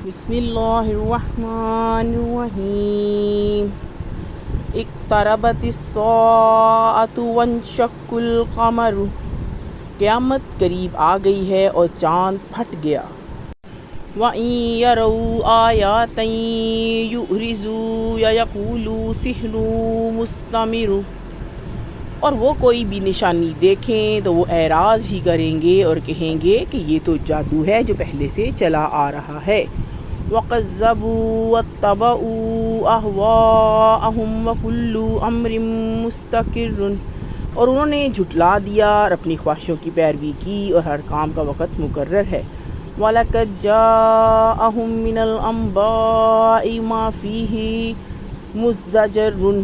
بسم اللہ الرحمن الرحیم اقتربت الساعۃ وانشق القمر، قیامت قریب آ گئی ہے اور چاند پھٹ گیا۔ وَإِن يَرَوْا آیَاتًا يُعْرِضُوا وَيَقُولُوا سِحْرٌ مُسْتَمِرٌّ، اور وہ کوئی بھی نشانی دیکھیں تو وہ اعراض ہی کریں گے اور کہیں گے کہ یہ تو جادو ہے جو پہلے سے چلا آ رہا ہے۔ وَكَذَّبُوا وَاتَّبَعُوا أَهْوَاءَهُمْ وَكُلُّ أَمْرٍ مُسْتَقِرٌّ، اور انہوں نے جھٹلا دیا اور اپنی خواہشوں کی پیروی کی اور ہر کام کا وقت مقرر ہے۔ وَلَقَدْ جَاءَهُم مِّنَ الْأَنبَاءِ مَا فِيهِ مُزْدَجَرٌ،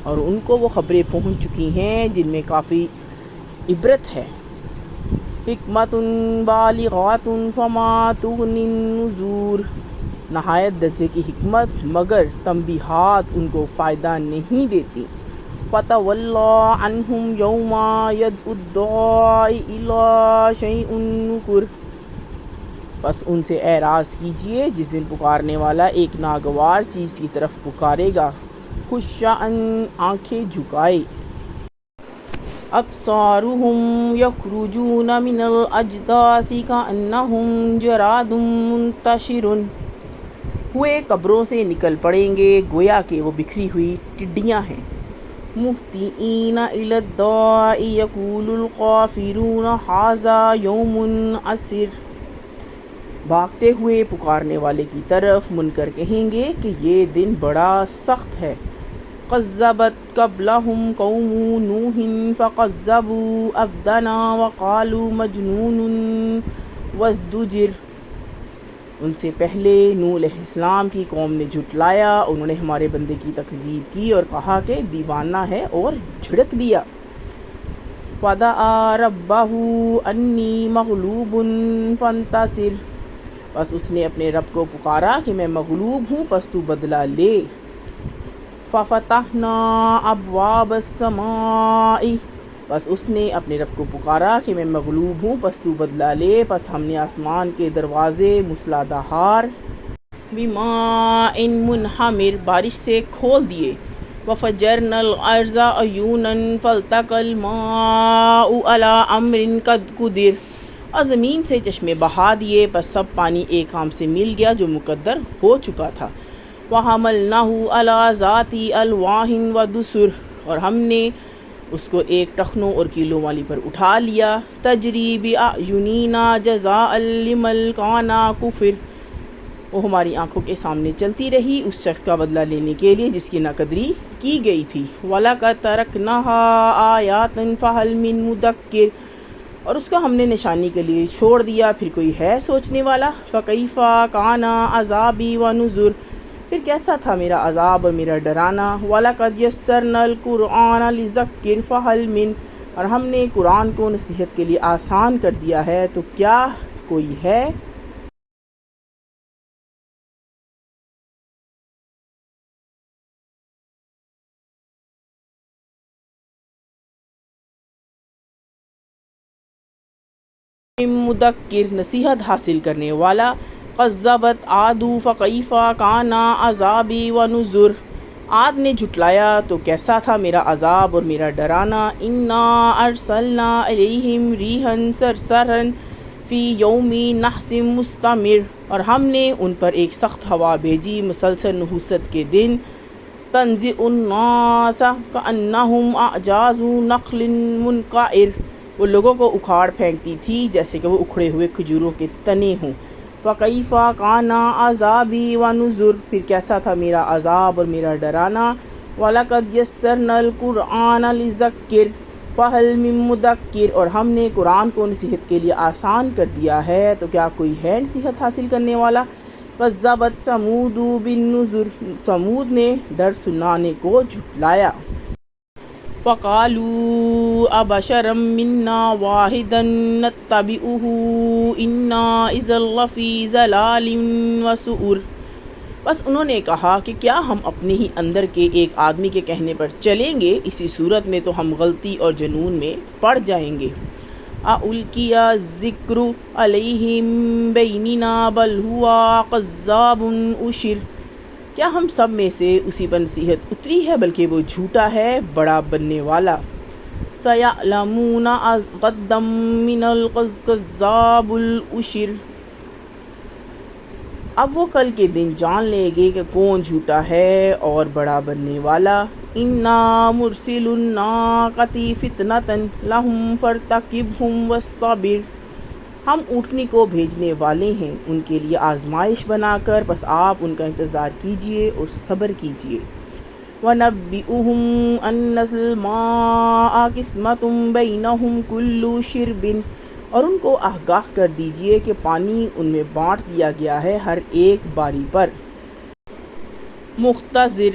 اور ان کو وہ خبریں پہنچ چکی ہیں جن میں کافی عبرت ہے۔ حکمت بالغات فما تغنی النذور، نہایت درجے کی حکمت مگر تنبیہات ان کو فائدہ نہیں دیتی۔ فَتَوَلَّىٰ عَنْهُمْ يَوْمَ يَدْعُ الدَّاعِ إِلَىٰ شَيْءٍ نُكُرٍ، بس ان سے اعراض کیجئے جس دن پکارنے والا ایک ناگوار چیز کی طرف پکارے گا، خُشَّعًا آنکھیں جھکائے۔ أَبْصَارُهُمْ يَخْرُجُونَ مِنَ الْأَجْدَاثِ كَأَنَّهُمْ جَرَادٌ مُنتَشِرٌ، ہوئے قبروں سے نکل پڑیں گے گویا کہ وہ بکھری ہوئی ٹڈیاں ہیں۔ مُهْطِعِينَ إِلَى الدَّاعِ يَقُولُ الْكَافِرُونَ هَٰذَا يَوْمٌ عَسِرٌ، بھاگتے ہوئے پکارنے والے کی طرف منکر کہیں گے کہ یہ دن بڑا سخت ہے۔ كَذَّبَتْ قَبْلَهُمْ قَوْمُ نُوحٍ فَكَذَّبُوا عَبْدَنَا وَقَالُوا مَجْنُونٌ وَازْدُجِرَ، ان سے پہلے نوح علیہ السلام کی قوم نے جھٹلایا، انہوں نے ہمارے بندے کی تکذیب کی اور کہا کہ دیوانہ ہے اور جھڑک دیا۔ فَدَعَا رَبَّهُ أَنِّي مَغْلُوبٌ فَانتَصِرْ، بس اس نے اپنے رب کو پکارا کہ میں مغلوب ہوں پس تو بدلہ لے۔ فَفَتَحْنَا أَبْوَابَ السَّمَاءِ، بس اس نے اپنے رب کو پکارا کہ میں مغلوب ہوں پس تو بدلہ لے، پس ہم نے آسمان کے دروازے موسلادھار بِمَاءٍ مُنْہَمِرٍ، بارش سے کھول دیے۔ وَفَجَّرْنَا الْأَرْضَ عُیُونًا فَالْتَقَى الْمَاءُ عَلَىٰ أَمْرٍ قَدْ قُدِرَ، اور زمین سے چشمے بہا دیے پس سب پانی ایک کام سے مل گیا جو مقدر ہو چکا تھا۔ وَحَمَلْنَاهُ عَلَىٰ ذَاتِ أَلْوَاحٍ وَدُسُرٍ، اور ہم نے اس کو ایک ٹخنوں اور کیلوں والی پر اٹھا لیا۔ تَجْرِی بِأَعْیُنِنَا جَزَاءً لِمَنْ كَانَ كُفِرَ، وہ ہماری آنکھوں کے سامنے چلتی رہی اس شخص کا بدلہ لینے کے لیے جس کی ناقدری کی گئی تھی۔ وَلَقَدْ تَرَكْنَاهَا آیَاتٍ فَهَلْ مِن مُدَّکِرٍ، اور اس کو ہم نے نشانی کے لیے چھوڑ دیا پھر کوئی ہے سوچنے والا۔ فَكَيْفَ كَانَ عَذَابِي وَنُذُرِ، پھر کیسا تھا میرا عذاب اور میرا ڈرانا۔ وَلَقَدْ يَسَّرْنَا الْقُرْآنَ لِلذِّکْرِ فَهَلْ مِن، اور ہم نے قرآن کو نصیحت کے لیے آسان کر دیا ہے تو کیا کوئی ہے۔ مدکر، نصیحت حاصل کرنے والا۔ کذبت عاد فکیف کان عذابی ونذر، عاد نے جھٹلایا تو کیسا تھا میرا عذاب اور میرا ڈرانا۔ انا ارسلنا علیہم ریحا صرصرا فی یوم نحس مستمر، اور ہم نے ان پر ایک سخت ہوا بھیجی مسلسل نحوست کے دن۔ تنزع الناس کانہم اعجاز نخل منقعر، وہ لوگوں کو اکھاڑ پھینکتی تھی جیسے کہ وہ اکھڑے ہوئے کھجوروں کے تنے ہوں۔ فَكَيْفَ كَانَ عَذَابِي وَنُذُرِ، پھر کیسا تھا میرا عذاب اور میرا ڈرانا۔ وَلَقَدْ يَسَّرْنَا الْقُرْآنَ لِلذِّکْرِ فَهَلْ مِن مُدَّکِرٍ، اور ہم نے قرآن کو نصیحت کے لیے آسان کر دیا ہے تو کیا کوئی ہے نصیحت حاصل کرنے والا۔ کذبت ثمود بالنذر، ثمود نے ڈر سنانے کو جھٹلایا۔ وَقَالُوا أَبَشَرًا مِنَّا وَاحِدًا نَتَّبِعُهُ إِنَّا إِذًا لَّفِي ضَلَالٍ وَسُعُرٍ، بس انہوں نے کہا کہ کیا ہم اپنے ہی اندر کے ایک آدمی کے کہنے پر چلیں گے، اسی صورت میں تو ہم غلطی اور جنون میں پڑ جائیں گے۔ اُلْقِیَ الذِّکْرُ عَلَیْہِ مِن بَیْنِنَا بَلْ هُوَ کَذَّابٌ اَشِرٌ، کیا ہم سب میں سے اسی پر نصیحت اتری ہے بلکہ وہ جھوٹا ہے بڑا بننے والا۔ سَیَعْلَمُونَ غَدًّا مِنَ الْکَذَّابِ الْأَشِرِ، اب وہ کل کے دن جان لیں گے کہ کون جھوٹا ہے اور بڑا بننے والا۔ اِنَّا مُرْسِلُو النَّاقَةِ فِتْنَةً لَهُمْ فَارْتَقِبْهُمْ وَاصْطَبِرْ، ہم اونٹنی کو بھیجنے والے ہیں ان کے لیے آزمائش بنا کر، بس آپ ان کا انتظار کیجئے اور صبر کیجئے۔ وَنَبِّئُهُمْ أَنَّ الْمَاءَ قِسْمَةٌ بَيْنَهُمْ كُلُّ شِرْبٍ، اور ان کو آگاہ کر دیجئے کہ پانی ان میں بانٹ دیا گیا ہے ہر ایک باری پر۔ مُخْتَصِر،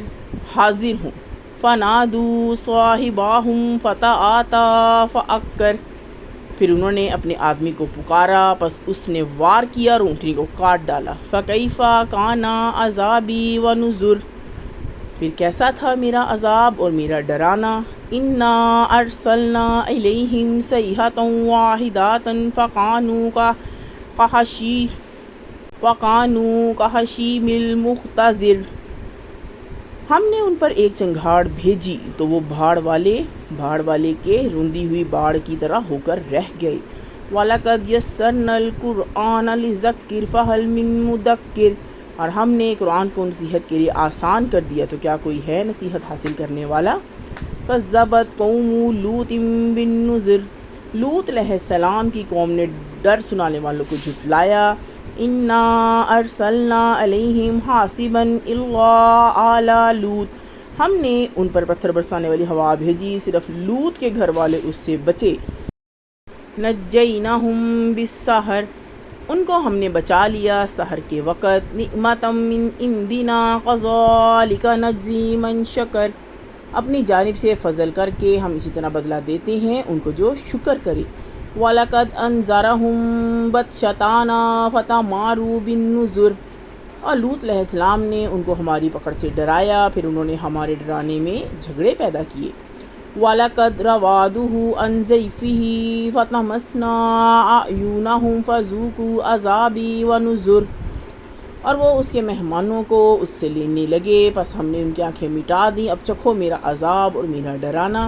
حاضر ہوں۔ فَنَادُوا صَاحِبَهُمْ فَتَعَاطَىٰ فَعَقَرَ، پھر انہوں نے اپنے آدمی کو پکارا، پس اس نے وار کیا اور اونٹنی کو کاٹ ڈالا۔ فَكَيْفَ كَانَ عَذَابِي وَنُذُرِ، پھر کیسا تھا میرا عذاب اور میرا ڈرانا۔ اِنَّا أَرْسَلْنَا إِلَيْهِمْ صَيْحَةً وَاحِدَةً فَكَانُوا كَحَشِيمِ الْمُحْتَظِرِ، ہم نے ان پر ایک چنگھاڑ بھیجی تو وہ بھاڑ والے کے رندی ہوئی باڑ کی طرح ہو کر رہ گئے۔ وَلَقَدْ يَسَّرْنَا الْقُرْآنَ لِلذِّکْرِ فَهَلْ مِن مُّدَّکِرٍ، اور ہم نے قرآن کو نصیحت کے لیے آسان کر دیا تو کیا کوئی ہے نصیحت حاصل کرنے والا۔ کذبت قوم لوط بالنذر، لوط علیہ السلام کی قوم نے ڈر سنانے والوں کو جھٹلایا۔ انا ارسلنا علیہم حاصبا الا آل لوط، ہم نے ان پر پتھر برسانے والی ہوا بھیجی، صرف لوط کے گھر والے اس سے بچے۔ نجیناہم بالسحر، ان کو ہم نے بچا لیا سحر کے وقت۔ نعمتا من عندنا کذالک نجزی من شکر، اپنی جانب سے فضل کر کے ہم اسی طرح بدلہ دیتے ہیں ان کو جو شکر کرے۔ وَلَقَدْ أَنذَرَهُم بَطْشَتَنَا فَتَمَارَوْا بِالنُّذُرِ، اور لوط علیہ السلام نے ان کو ہماری پکڑ سے ڈرایا پھر انہوں نے ہمارے ڈرانے میں جھگڑے پیدا کیے۔ وَلَقَدْ رَاوَدُوهُ عَنْ ضَيْفِهِ فَطَمَسْنَا أَعْيُنَهُمْ فَذُوقُوا عَذَابِي وَنُذُرِ، اور وہ اس کے مہمانوں کو اس سے لینے لگے، پس ہم نے ان کی آنکھیں مٹا دیں، اب چکھو میرا عذاب اور میرا ڈرانا۔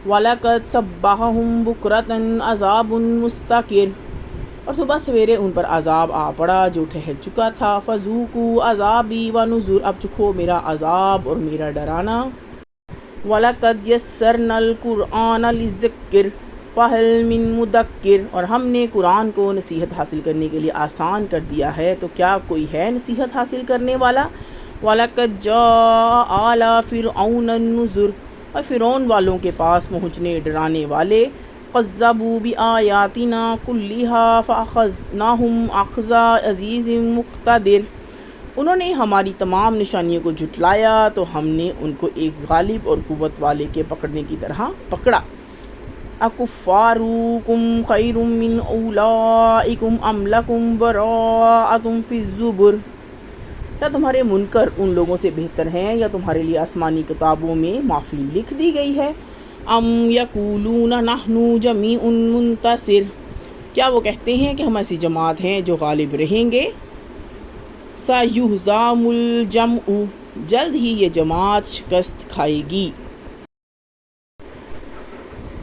وَلَقَدْ صَبَّحَهُم بُكْرَةً عَذَابٌ مُسْتَقِرٌ، اور صبح سویرے ان پر عذاب آ پڑا جو ٹھہر چکا تھا۔ فَذُوقُوا عَذَابِي وَنُذُرِ، اب چکھو میرا عذاب اور میرا ڈرانا۔ وَلَقَدْ يَسَّرْنَا الْقُرْآنَ لِلذِّکْرِ فَهَلْ مِن مُّدَّکِرٍ، اور ہم نے قرآن کو نصیحت حاصل کرنے کے لیے آسان کر دیا ہے تو کیا کوئی ہے نصیحت حاصل کرنے والا۔ وَلَقَدْ جَاءَ آلَ فِرْعَوْنَ النُّذُرُ، اور فرعون والوں کے پاس پہنچنے ڈرانے والے۔ کذبوا بِآیاتِنَا کُلِّہَا فَأَخَذْنَاهُمْ أَخْذَ عَزِیزٍ مُقْتَدِرٍ، انہوں نے ہماری تمام نشانیوں کو جھٹلایا تو ہم نے ان کو ایک غالب اور قوت والے کے پکڑنے کی طرح پکڑا۔ اَکُفَّارُکُمْ خَیْرٌ مِّنْ أُولَٰئِکُمْ أَمْ لَکُمْ بَرَاءَةٌ فِی الزُّبُرِ، کیا تمہارے منکر ان لوگوں سے بہتر ہیں یا تمہارے لیے آسمانی کتابوں میں معافی لکھ دی گئی ہے۔ ام یقولون نحن جمیع منتصر، کیا وہ کہتے ہیں کہ ہم ایسی جماعت ہیں جو غالب رہیں گے۔ سَیُہْزَمُ الْجَمْعُ، جلد ہی یہ جماعت شکست کھائے گی۔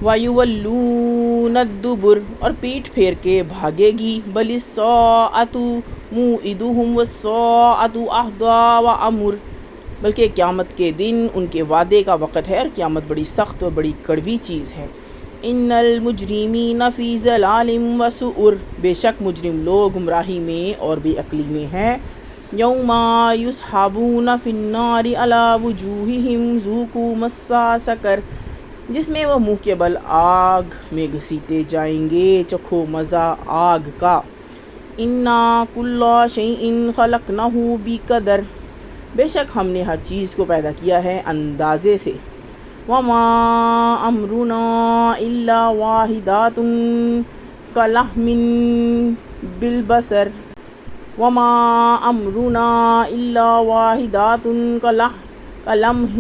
وَیُوَلُّونَ الدُّبُرَ، اور پیٹھ پھیر کے بھاگے گی۔ بَلِ السَّاعَةُ مَوْعِدُهُمْ وَالسَّاعَةُ أَحْدَىٰ وَأَمَرُ، بلکہ قیامت کے دن ان کے وعدے کا وقت ہے اور قیامت بڑی سخت اور بڑی کڑوی چیز ہے۔ اِنَّ الْمُجْرِمِینَ فِی ضَلَالٍ وَسُعُرٍ، بے شک مجرم لوگ گمراہی میں اور بے عقلی میں ہیں۔ یَوْمَ یُسْحَبُونَ فِی النَّارِ عَلَىٰ وُجُوہِہِمْ ذُوقُوا مَسَّ سَقَرَ، جس میں وہ منہ کے بل آگ میں گھسیٹے جائیں گے، چکھو مزہ آگ کا۔ اِنَّا کُلَّ شَیْءٍ خَلَقْنَاهُ بِقَدَرٍ، بے شک ہم نے ہر چیز کو پیدا کیا ہے اندازے سے۔ وَمَا أَمْرُنَا إِلَّا وَاحِدَةٌ كَلَمْحٍ بِالْبَصَرِ، وَمَا أَمْرُنَا إِلَّا وَاحِدَةٌ كَلَمْحٍ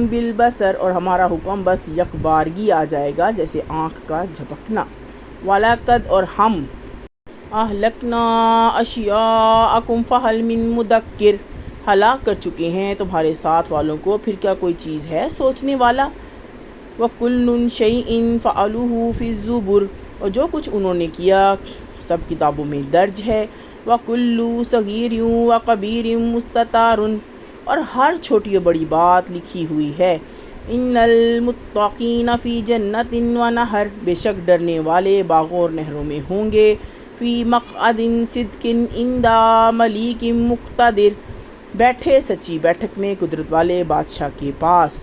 بِالْبَصَرِ، اور ہمارا حکم بس یک بارگی آ جائے گا جیسے آنکھ کا جھپکنا۔ وَلَقَدْ اور ہم اہلکنا اشیاءکم فہل من مدکر ہلاک کر چکے ہیں تمہارے ساتھ والوں کو، پھر کیا کوئی چیز ہے سوچنے والا۔ وَكُلُّ شَيْءٍ فَعَلُوهُ فِي الزُّبُرِ اور جو کچھ انہوں نے کیا سب کتابوں میں درج ہے۔ وَكُلُّ صَغِيرٍ وَكَبِيرٍ مُسْتَطَرٌ اور ہر چھوٹی و بڑی بات لکھی ہوئی ہے۔ ان المتقین فی جنت و نہر بے شک ڈرنے والے باغوں اور نہروں میں ہوں گے۔ فی مقعد صدق عند ملیک مقتدر بیٹھے سچی بیٹھک میں قدرت والے بادشاہ کے پاس۔